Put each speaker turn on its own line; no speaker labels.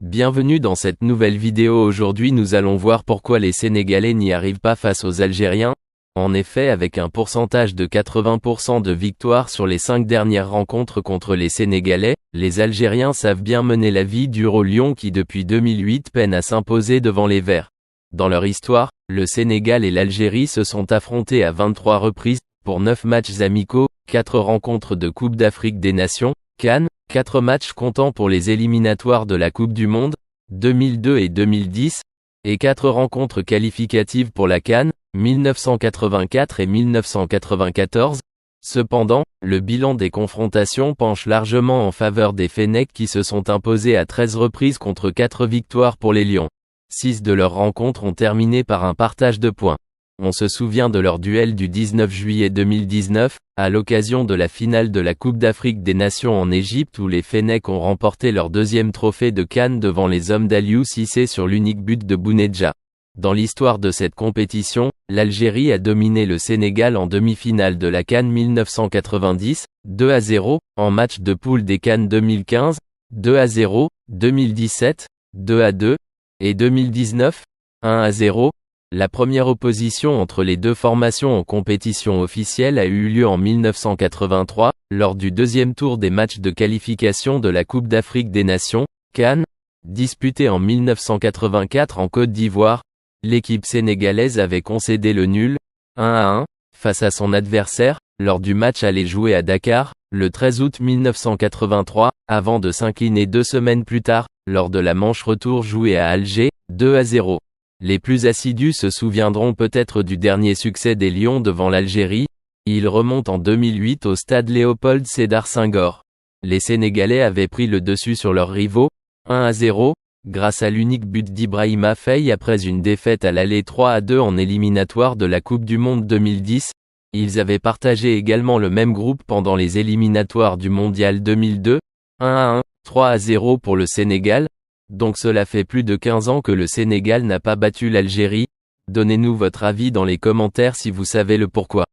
Bienvenue dans cette nouvelle vidéo. Aujourd'hui nous allons voir pourquoi les Sénégalais n'y arrivent pas face aux Algériens. En effet, avec un pourcentage de 80% de victoire sur les 5 dernières rencontres contre les Sénégalais, les Algériens savent bien mener la vie dure aux Lions qui depuis 2008 peinent à s'imposer devant les Verts. Dans leur histoire, le Sénégal et l'Algérie se sont affrontés à 23 reprises, pour 9 matchs amicaux, 4 rencontres de Coupe d'Afrique des Nations, CAN, 4 matchs comptant pour les éliminatoires de la Coupe du Monde, 2002 et 2010, et 4 rencontres qualificatives pour la CAN, 1984 et 1994. Cependant, le bilan des confrontations penche largement en faveur des Fennecs qui se sont imposés à 13 reprises contre 4 victoires pour les Lions. 6 de leurs rencontres ont terminé par un partage de points. On se souvient de leur duel du 19 juillet 2019, à l'occasion de la finale de la Coupe d'Afrique des Nations en Égypte où les Fennecs ont remporté leur deuxième trophée de CAN devant les hommes d'Aliou Cissé sur l'unique but de Bounedjah. Dans l'histoire de cette compétition, l'Algérie a dominé le Sénégal en demi-finale de la CAN 1990, 2-0, en match de poule des CAN 2015, 2-0, 2017, 2-2, et 2019, 1-0. La première opposition entre les deux formations en compétition officielle a eu lieu en 1983, lors du deuxième tour des matchs de qualification de la Coupe d'Afrique des Nations, CAN, disputé en 1984 en Côte d'Ivoire. L'équipe sénégalaise avait concédé le nul, 1-1, face à son adversaire, lors du match aller joué à Dakar, le 13 août 1983, avant de s'incliner 2 semaines plus tard, lors de la manche retour jouée à Alger, 2-0. Les plus assidus se souviendront peut-être du dernier succès des Lions devant l'Algérie. Il remonte en 2008 au stade Léopold Sédar Senghor. Les Sénégalais avaient pris le dessus sur leurs rivaux, 1-0, grâce à l'unique but d'Ibrahima Faye après une défaite à l'aller 3-2 en éliminatoire de la Coupe du Monde 2010. Ils avaient partagé également le même groupe pendant les éliminatoires du Mondial 2002, 1-1, 3-0 pour le Sénégal. Donc cela fait plus de 15 ans que le Sénégal n'a pas battu l'Algérie. Donnez-nous votre avis dans les commentaires si vous savez le pourquoi.